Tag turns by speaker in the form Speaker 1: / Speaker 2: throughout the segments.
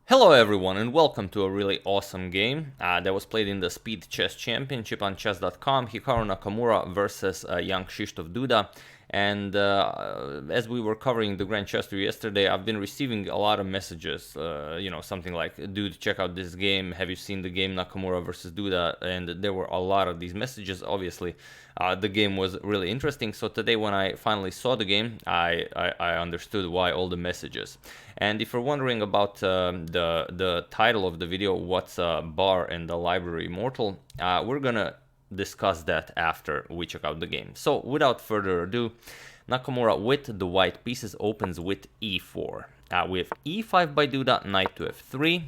Speaker 1: Hello everyone and welcome to a really awesome game that was played in the Speed Chess Championship on chess.com. Hikaru Nakamura versus young Krzysztof Duda. And as we were covering the Grand Chess Tour yesterday, I've been receiving a lot of messages, something like, dude, check out this game, have you seen the game Nakamura versus Duda? And there were a lot of these messages, obviously. The game was really interesting, so today when I finally saw the game, I understood why all the messages. And if you're wondering about the title of the video, what's a bar in the library Immortal, we're gonna discuss that after we check out the game. So without further ado, Nakamura with the white pieces opens with e4. We have e5 by Duda, knight to f3.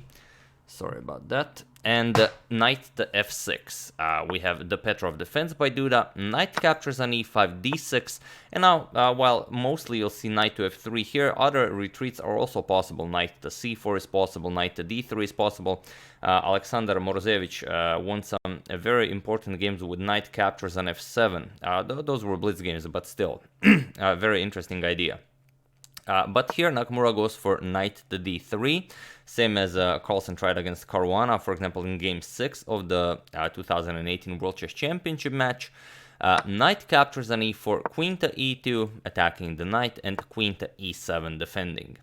Speaker 1: Sorry about that. And knight to f6. We have the Petrov defense by Duda, knight captures on e5, d6. And now, while mostly you'll see knight to f3 here, other retreats are also possible. Knight to c4 is possible, knight to d3 is possible. Alexander Morozevich won some very important games with knight captures on f7. Those were blitz games, but still, a very interesting idea. But here Nakamura goes for knight to d3, same as Carlsen tried against Caruana, for example, in game 6 of the 2018 World Chess Championship match. Knight captures on e4, queen to e2, attacking the knight, and queen to e7, defending.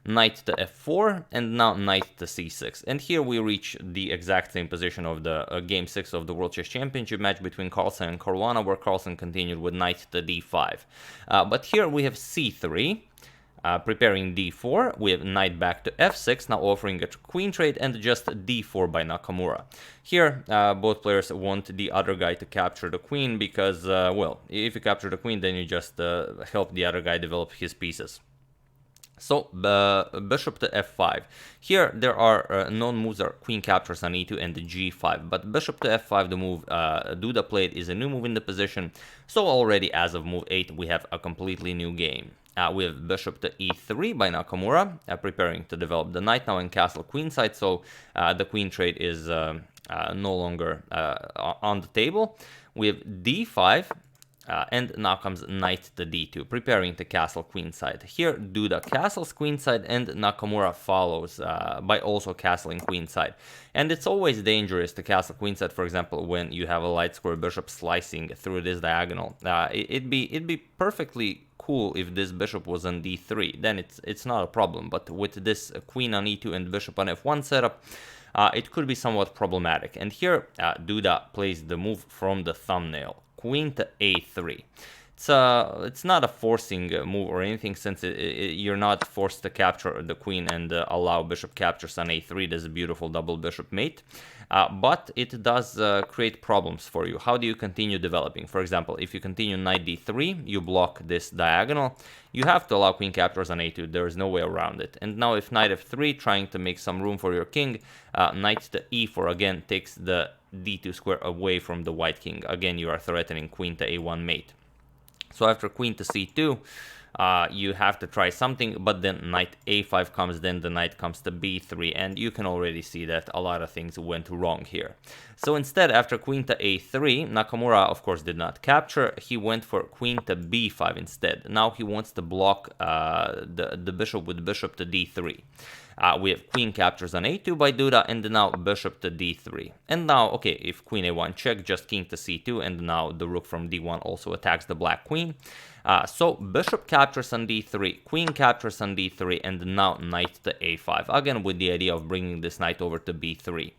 Speaker 1: Knight to f4, and now knight to c6. And here we reach the exact same position of the game 6 of the World Chess Championship match between Carlsen and Caruana, where Carlsen continued with knight to d5. But here we have c3. Preparing d4, we have knight back to f6, now offering a queen trade, and just d4 by Nakamura. Here, both players want the other guy to capture the queen because, well, if you capture the queen, then you just help the other guy develop his pieces. So, bishop to f5. Here, there are known moves are queen captures on e2 and g5, but bishop to f5, the move Duda played, is a new move in the position, so already as of move 8, we have a completely new game. We have bishop to e3 by Nakamura, preparing to develop the knight now in castle queenside, so the queen trade is no longer on the table. We have d5, and now comes knight to d2, preparing to castle queenside. Here, Duda castles queenside, and Nakamura follows by also castling queenside. And it's always dangerous to castle queenside, for example, when you have a light square bishop slicing through this diagonal. It'd be perfectly cool if this bishop was on d3, then it's not a problem, but with this queen on e2 and bishop on f1 setup, it could be somewhat problematic. And here Duda plays the move from the thumbnail, queen to a3. It's not a forcing move or anything, since you're not forced to capture the queen and allow bishop captures on a3. This beautiful double bishop mate. But it does create problems for you. How do you continue developing? For example, if you continue knight d3, you block this diagonal. You have to allow queen captures on a2. There is no way around it. And now if knight f3, trying to make some room for your king, knight to e4 again takes the d2 square away from the white king. Again, you are threatening queen to a1 mate. So after queen to c2, you have to try something, but then knight a5 comes, then the knight comes to b3, and you can already see that a lot of things went wrong here. So instead, after queen to a3, Nakamura, of course, did not capture. He went for queen to b5 instead. Now he wants to block the bishop with bishop to d3. We have queen captures on a2 by Duda, and now bishop to d3. And now, okay, if queen a1 check, just king to c2, and now the rook from d1 also attacks the black queen. So bishop captures on d3, queen captures on d3, and now knight to a5, again with the idea of bringing this knight over to b3.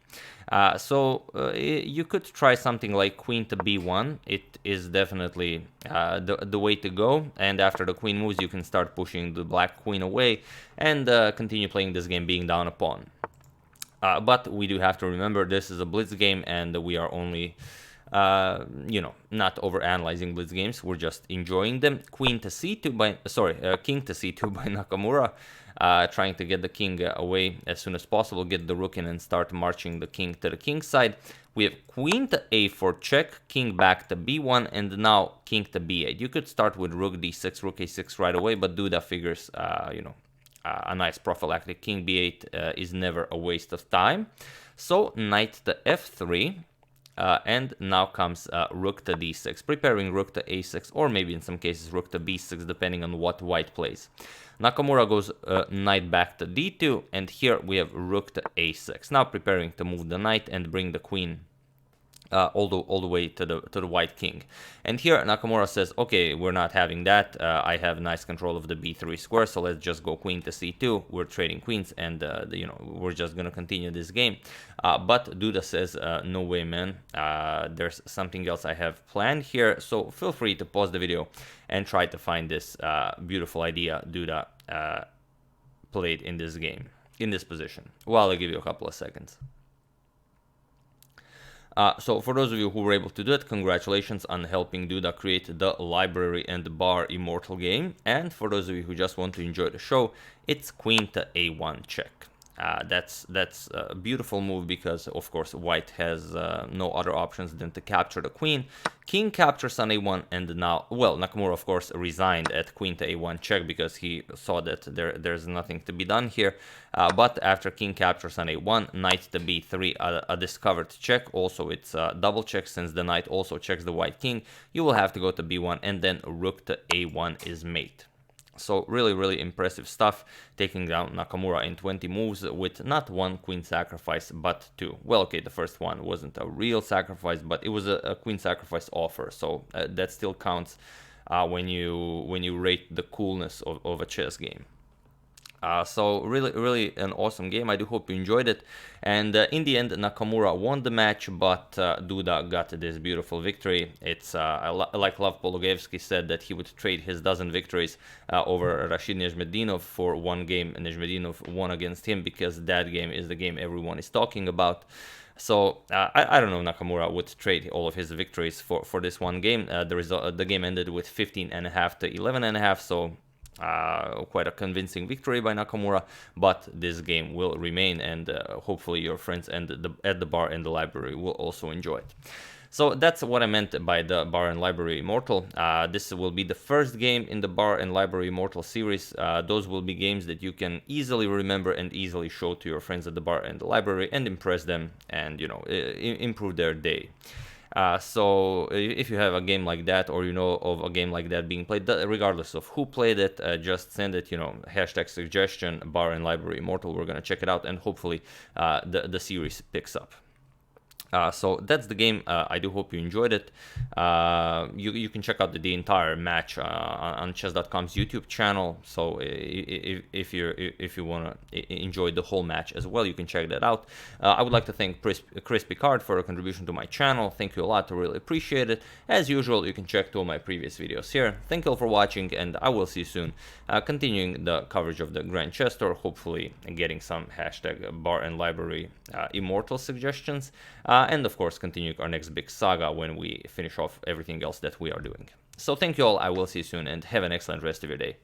Speaker 1: You could try something like queen to b1. It is definitely the way to go, and after the queen moves, you can start pushing the black queen away and continue playing this game being down a pawn. But we do have to remember this is a blitz game, and we are only not over analyzing blitz games, we're just enjoying them. King to c2 by Nakamura, trying to get the king away as soon as possible, get the rook in and start marching the king to the king side. We have queen to a4 check, king back to b1, and now king to b8. You could start with rook d6, rook a6 right away, but Duda figures, a nice prophylactic king b8 is never a waste of time. So knight to f3. and now comes rook to d6, preparing rook to a6, or maybe in some cases rook to b6, depending on what white plays. Nakamura goes knight back to d2, and here we have rook to a6, now preparing to move the knight and bring the queen all the way to the white king. And here Nakamura says, okay, we're not having that. I have nice control of the b3 square, so let's just go queen to c2. We're trading queens, and we're just gonna continue this game. But Duda says, no way, man. There's something else I have planned here. So feel free to pause the video and try to find this beautiful idea Duda played in this game, in this position. Well, I'll give you a couple of seconds. So for those of you who were able to do it, congratulations on helping Duda create the library and bar Immortal game. And for those of you who just want to enjoy the show, it's queen to a1 check. That's a beautiful move because, of course, white has no other options than to capture the queen. King captures on a1, and now, well, Nakamura, of course, resigned at queen to a1 check because he saw that there's nothing to be done here. But after king captures on a1, knight to b3, a discovered check. Also, it's a double check since the knight also checks the white king. You will have to go to b1, and then rook to a1 is mate. So really, really impressive stuff, taking down Nakamura in 20 moves with not one queen sacrifice, but two. Well, okay, the first one wasn't a real sacrifice, but it was a queen sacrifice offer, so that still counts when you rate the coolness of a chess game. So really an awesome game. I do hope you enjoyed it. And in the end, Nakamura won the match, but Duda got this beautiful victory. It's like Lev Pologievsky said that he would trade his dozen victories over Rashid Nejmedinov for one game. Nejmedinov won against him because that game is the game everyone is talking about. So I don't know if Nakamura would trade all of his victories for this one game. The game ended with 15.5 to 11.5, so quite a convincing victory by Nakamura, but this game will remain, and hopefully your friends at the bar and the library will also enjoy it. So that's what I meant by the Bar and Library Immortal. This will be the first game in the Bar and Library Immortal series. Those will be games that you can easily remember and easily show to your friends at the bar and the library and impress them and, improve their day. So if you have a game like that, or you know of a game like that being played, regardless of who played it, just send it, hashtag suggestion, Bar and Library Immortal. We're going to check it out, and hopefully the series picks up. So that's the game. I do hope you enjoyed it. You can check out the entire match on chess.com's YouTube channel. So if you want to enjoy the whole match as well, you can check that out. I would like to thank Chris Picard for a contribution to my channel. Thank you a lot. I really appreciate it. As usual, you can check all my previous videos here. Thank you all for watching, and I will see you soon. Continuing the coverage of the Grand Chess Tour, hopefully getting some hashtag Bar and Library Immortal suggestions. And of course, continuing our next big saga when we finish off everything else that we are doing. So thank you all, I will see you soon, and have an excellent rest of your day.